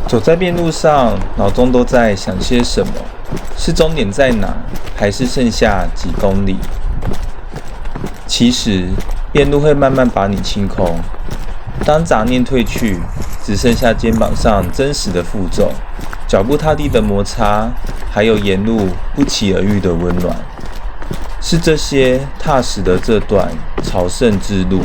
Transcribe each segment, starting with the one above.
走在便路上，脑中都在想些什么？是终点在哪，还是剩下几公里？其实，便路会慢慢把你清空。当杂念退去，只剩下肩膀上真实的负重，脚步踏地的摩擦，还有沿路不期而遇的温暖。是这些踏实的这段朝圣之路。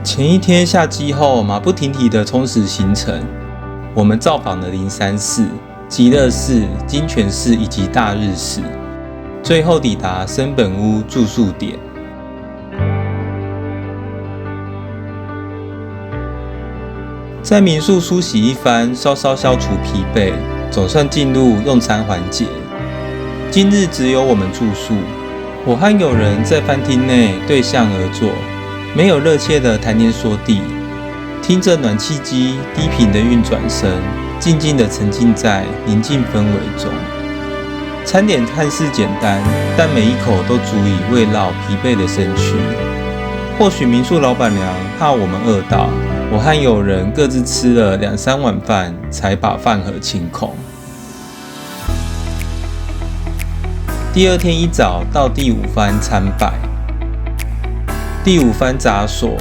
前一天下机后，马不停蹄的充实行程。我们造访了灵山寺、极乐寺、金泉寺以及大日寺，最后抵达僧本屋住宿点。在民宿梳洗一番，稍稍消除疲惫，总算进入用餐环节。今日只有我们住宿，我和友人在饭厅内对向而坐。没有热切的谈天说地，听着暖气机低频的运转声，静静地沉浸在宁静氛围中。餐点看似简单，但每一口都足以慰劳疲惫的身躯。或许民宿老板娘怕我们饿到，我和友人各自吃了2-3碗饭，才把饭盒清空。第二天一早到第5番参拜。第5番闸所，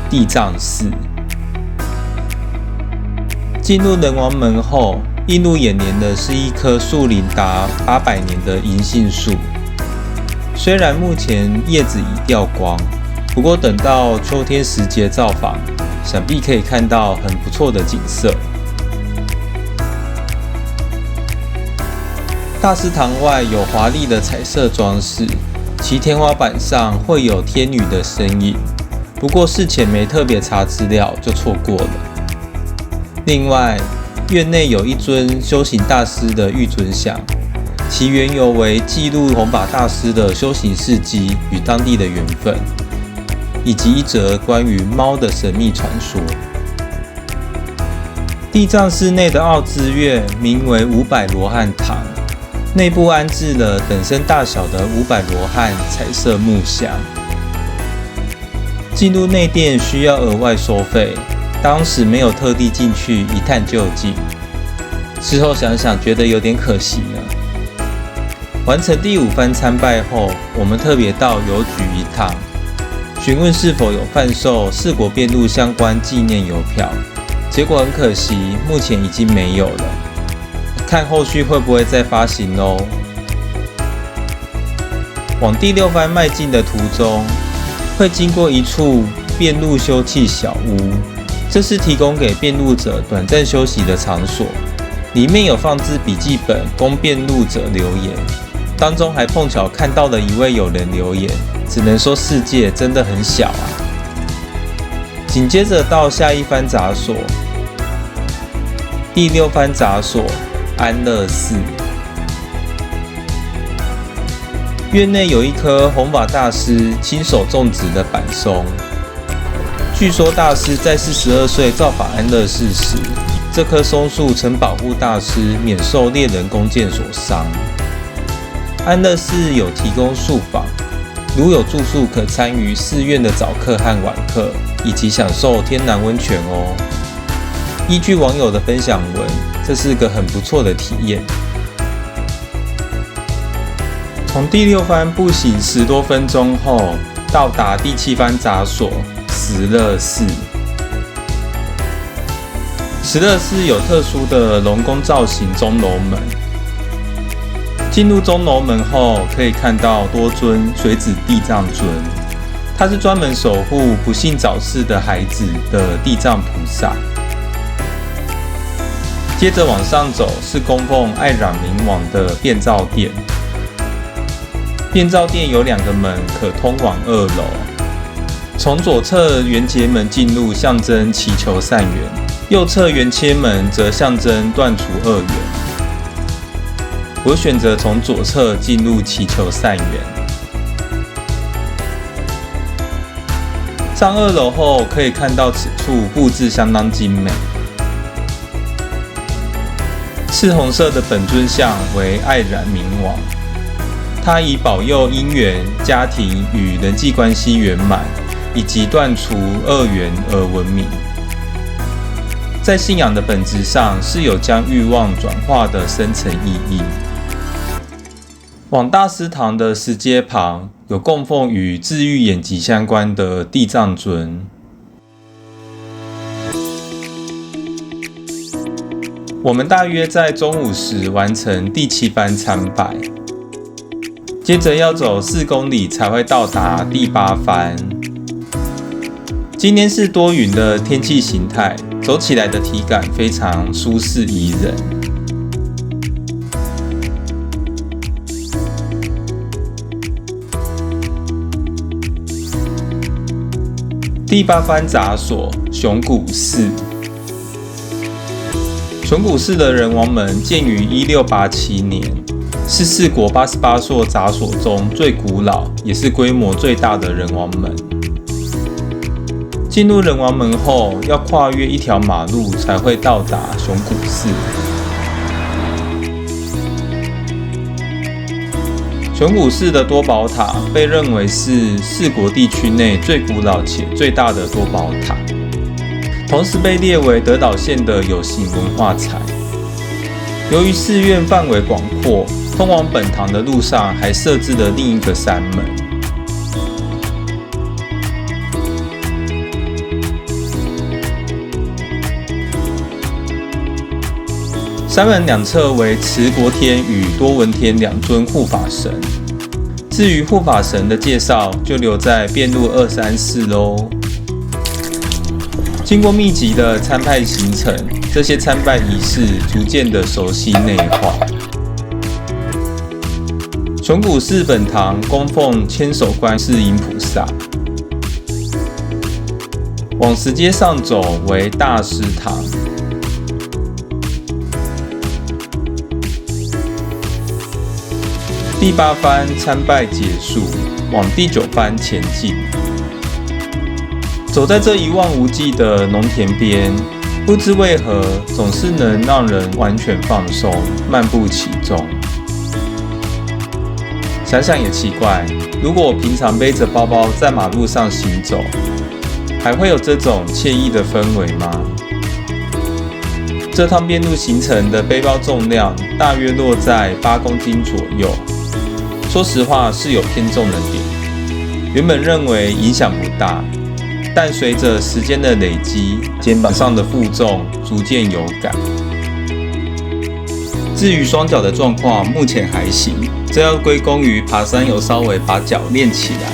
地藏寺。进入人王门后，映入眼帘的是一棵树龄达800年的银杏树。虽然目前叶子已掉光，不过等到秋天时节造访，想必可以看到很不错的景色。大师堂外有华丽的彩色装饰。其天花板上会有天女的身影，不过事前没特别查资料就错过了。另外，院内有一尊修行大师的玉尊像，其缘由为记录弘法大师的修行事迹与当地的缘分，以及一则关于猫的神秘传说。地藏寺内的奥之院名为500罗汉堂。内部安置了等身大小的500罗汉彩色木像。进入内殿需要额外收费，当时没有特地进去一探究竟。事后想想，觉得有点可惜呢。完成第5番参拜后，我们特别到邮局一趟，询问是否有贩售4国遍路相关纪念邮票。结果很可惜，目前已经没有了。看后续会不会再发行咯。往第6番迈进的途中，会经过一处遍路休憩小屋，这是提供给遍路者短暂休息的场所。里面有放置笔记本供遍路者留言，当中还碰巧看到了一位友人留言，只能说世界真的很小啊。紧接着到下一番闸所，第6番闸所。安乐寺院内有一棵弘法大师亲手种植的板松，据说大师在42岁造访安乐寺时，这棵松树曾保护大师免受猎人弓箭所伤。安乐寺有提供宿坊，如有住宿可参与寺院的早课和晚课，以及享受天然温泉哦。依据网友的分享文，这是个很不错的体验。从第6番步行10多分钟后，到达第7番闸所石勒寺。石勒寺有特殊的龙宫造型钟楼门。进入钟楼门后，可以看到多尊水子地藏尊，它是专门守护不幸早逝的孩子的地藏菩萨。接着往上走是供奉爱染明王的变造殿。变造殿有2个门可通往2楼，从左侧圆节门进入，象征祈求善缘；右侧圆切门则象征断除恶缘。我选择从左侧进入祈求善缘。上2楼后，可以看到此处布置相当精美。赤红色的本尊像为爱染明王，他以保佑姻缘、家庭与人际关系圆满，以及断除恶缘而闻名。在信仰的本质上，是有将欲望转化的深层意义。往大师堂的石阶旁，有供奉与治愈眼疾相关的地藏尊。我们大约在中午时完成第7番参拜，接着要走4公里才会到达第8番。今天是多云的天气形态，走起来的体感非常舒适宜人。第8番杂所熊谷寺。熊谷寺的人王门建于1687年，是4国88所杂所中最古老，也是规模最大的人王门。进入人王门后，要跨越1条马路才会到达熊谷寺。熊谷寺的多宝塔被认为是4国地区内最古老且最大的多宝塔，同时被列为德岛县的有形文化财。由于寺院范围广阔，通往本堂的路上还设置了另一个山门。山门两侧为持国天与多闻天2尊护法神。至于护法神的介绍，就留在遍路234喽。经过密集的参拜行程，这些参拜仪式逐渐的熟悉内化。熊谷寺本堂供奉千手观世音菩萨。往石阶上走为大师堂。第8番参拜结束，往第9番前进。走在这一望无际的农田边，不知为何总是能让人完全放松，漫步其中。想想也奇怪，如果我平常背着包包在马路上行走，还会有这种惬意的氛围吗？这趟遍路行程的背包重量大约落在8公斤左右。说实话是有偏重的点，原本认为影响不大，但随着时间的累积，肩膀上的负重逐渐有感。至于双脚的状况，目前还行，这要归功于爬山有稍微把脚练起来。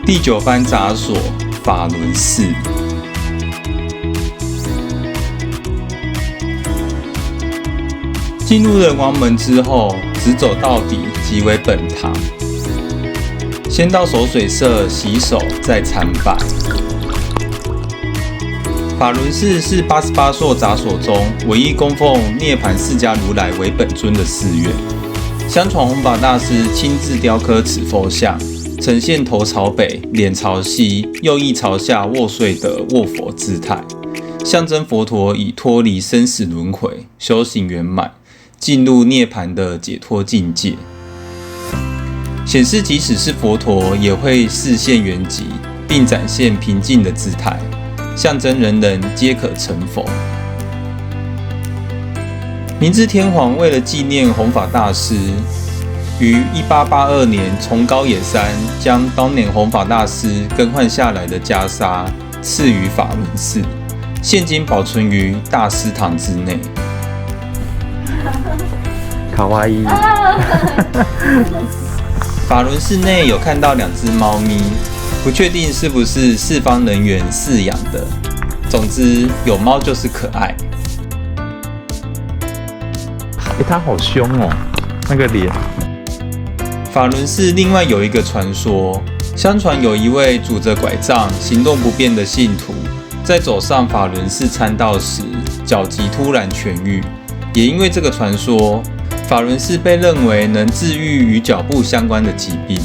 第9番杂所法轮寺。进入人王门之后，直走到底即为本堂。先到守水社洗手，再参拜。法轮寺是88所杂所中唯一供奉涅槃释迦如来为本尊的寺院。相传弘法大师亲自雕刻此佛像，呈现头朝北、脸朝西、右翼朝下卧睡的卧佛姿态，象征佛陀已脱离生死轮回，修行圆满，进入涅槃的解脱境界，显示即使是佛陀也会示现圆寂，并展现平静的姿态，象征人人皆可成佛。明治天皇为了纪念弘法大师，于1882年从高野山将当年弘法大师更换下来的袈裟赐予法轮寺，现今保存于大师堂之内。卡哇伊。法轮寺内有看到2只猫咪，不确定是不是寺方人员饲养的。总之，有猫就是可爱。他好凶哦，那个脸。法伦寺另外有一个传说，相传有一位拄着拐杖、行动不便的信徒，在走上法伦寺参道时，脚疾突然痊愈。也因为这个传说，法伦寺被认为能治愈与脚部相关的疾病。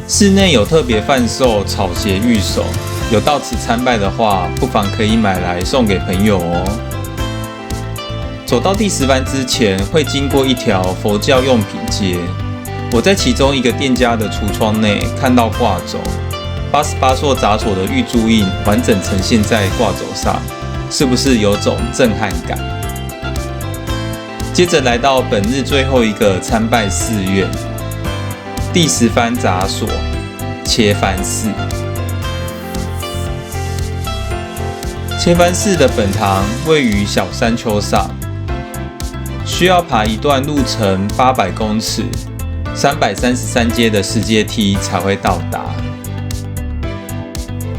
寺内有特别贩售草鞋玉手，有到此参拜的话，不妨可以买来送给朋友哦。走到第10番之前，会经过一条佛教用品街。我在其中一个店家的橱窗内看到挂轴，88座杂所的玉珠印完整呈现在挂轴上，是不是有种震撼感？接着来到本日最后一个参拜寺院，第10番杂所切幡寺。切幡寺的本堂位于小山丘上，需要爬一段路程800公尺、333阶的石阶梯才会到达。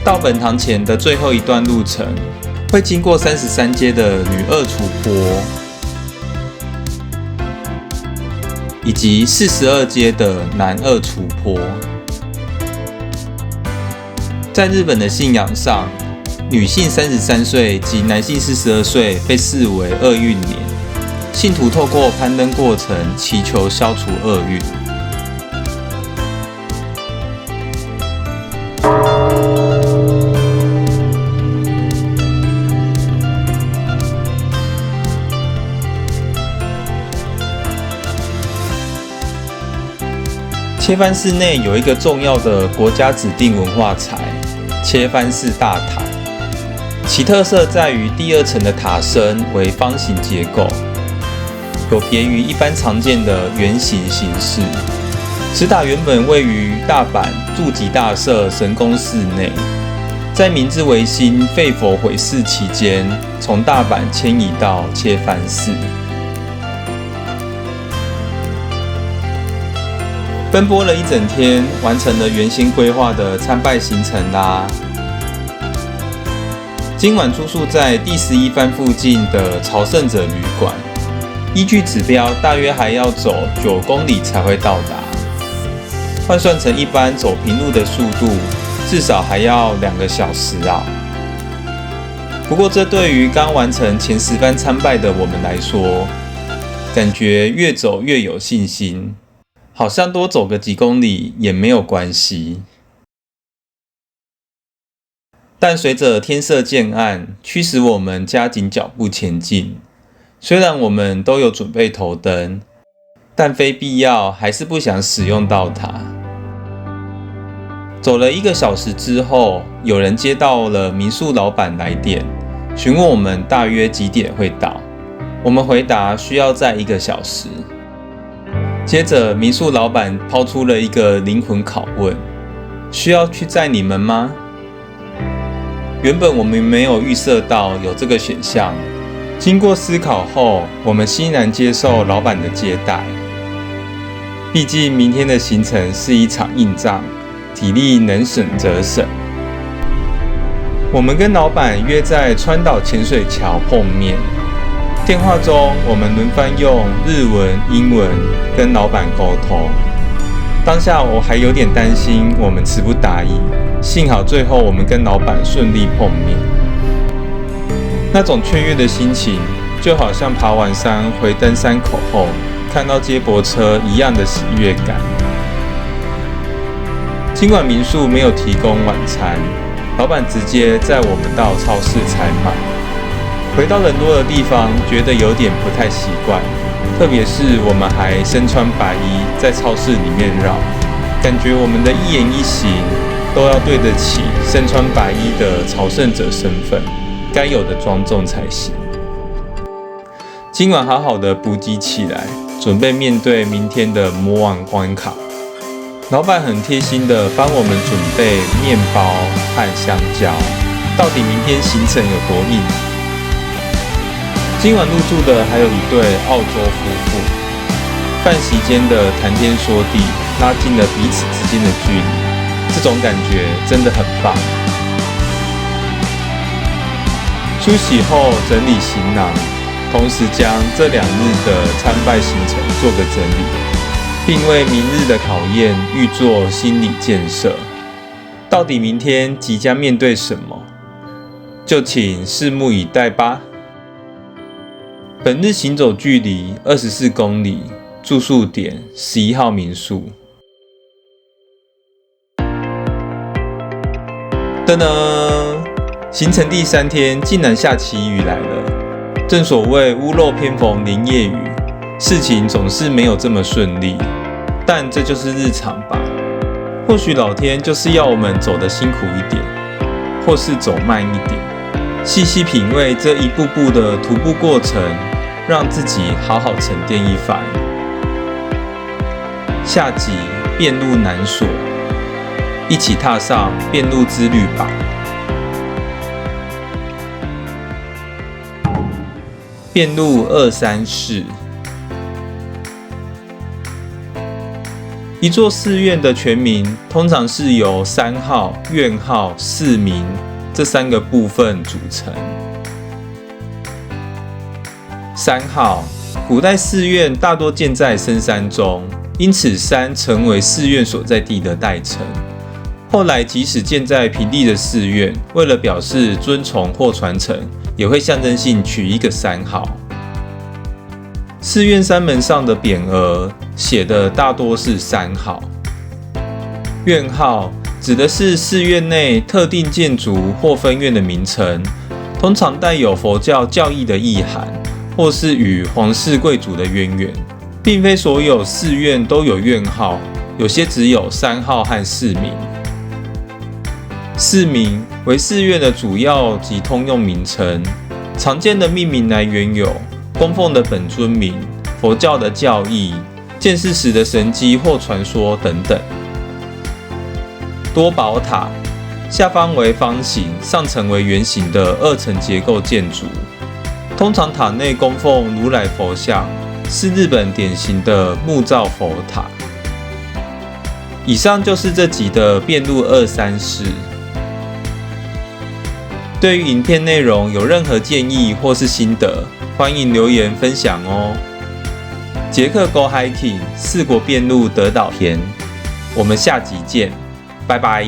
到本堂前的最后一段路程，会经过33阶的女二楚坡，以及42阶的男二楚坡。在日本的信仰上，女性33岁及男性42岁被视为厄运年，信徒透过攀登过程祈求消除厄运。切幡寺内有一个重要的国家指定文化财——切幡寺大塔，其特色在于第2层的塔身为方形结构，有别于一般常见的圆形形式。此塔原本位于大阪筑吉大社神宫寺内，在明治维新废佛毁寺期间，从大阪迁移到切幡寺。奔波了一整天，完成了原先规划的参拜行程啦。今晚住宿在第11番附近的朝圣者旅馆，依据指标，大约还要走9公里才会到达。换算成一般走平路的速度，至少还要2个小时啊。不过，这对于刚完成前10番参拜的我们来说，感觉越走越有信心。好像多走个几公里也没有关系。但随着天色渐暗，驱使我们加紧脚步前进。虽然我们都有准备头灯，但非必要还是不想使用到它。走了1个小时之后，有人接到了民宿老板来电，询问我们大约几点会到。我们回答需要再1个小时。接着，民宿老板抛出了一个灵魂拷问：需要去载你们吗？原本我们没有预设到有这个选项，经过思考后，我们欣然接受老板的接待。毕竟明天的行程是一场硬仗，体力能省则省。我们跟老板约在川岛浅水桥碰面。电话中，我们轮番用日文、英文跟老板沟通。当下我还有点担心我们词不达意，幸好最后我们跟老板顺利碰面。那种雀跃的心情，就好像爬完山回登山口后看到接驳车一样的喜悦感。尽管民宿没有提供晚餐，老板直接载我们到超市采买。回到人多的地方，觉得有点不太习惯，特别是我们还身穿白衣在超市里面绕，感觉我们的一言一行都要对得起身穿白衣的朝圣者身份，该有的庄重才行。今晚好好的补给起来，准备面对明天的魔王关卡。老板很贴心的帮我们准备面包和香蕉，到底明天行程有多硬？今晚入住的还有一对澳洲夫妇，饭席间的谈天说地，拉近了彼此之间的距离，这种感觉真的很棒。梳洗后整理行囊，同时将这2日的参拜行程做个整理，并为明日的考验预做心理建设。到底明天即将面对什么？就请拭目以待吧。本日行走距离24公里，住宿点11号民宿。噔噔，行程第3天竟然下起雨来了。正所谓屋漏偏逢连夜雨，事情总是没有这么顺利，但这就是日常吧。或许老天就是要我们走得辛苦一点，或是走慢一点，细细品味这一步步的徒步过程，让自己好好沉淀一番。下集遍路难所，一起踏上遍路之旅吧。遍路234，一座寺院的全名通常是由山号、院号、寺名这3个部分组成。山号，古代寺院大多建在深山中，因此山成为寺院所在地的代称。后来即使建在平地的寺院，为了表示尊崇或传承，也会象征性取一个山号。寺院山门上的匾额写的大多是山号。院号指的是寺院内特定建筑或分院的名称，通常带有佛教教义的意涵，或是与皇室贵族的渊源。并非所有寺院都有院号，有些只有山号和寺名。寺名为寺院的主要及通用名称，常见的命名来源有供奉的本尊名、佛教的教义、建寺时的神迹或传说等等。多宝塔，下方为方形，上层为圆形的2层结构建筑，通常塔内供奉如来佛像，是日本典型的木造佛塔。以上就是这集的遍路234。对于影片内容有任何建议或是心得，欢迎留言分享哦。捷克 Go Hiking 4国遍路德岛篇，我们下集见，拜拜。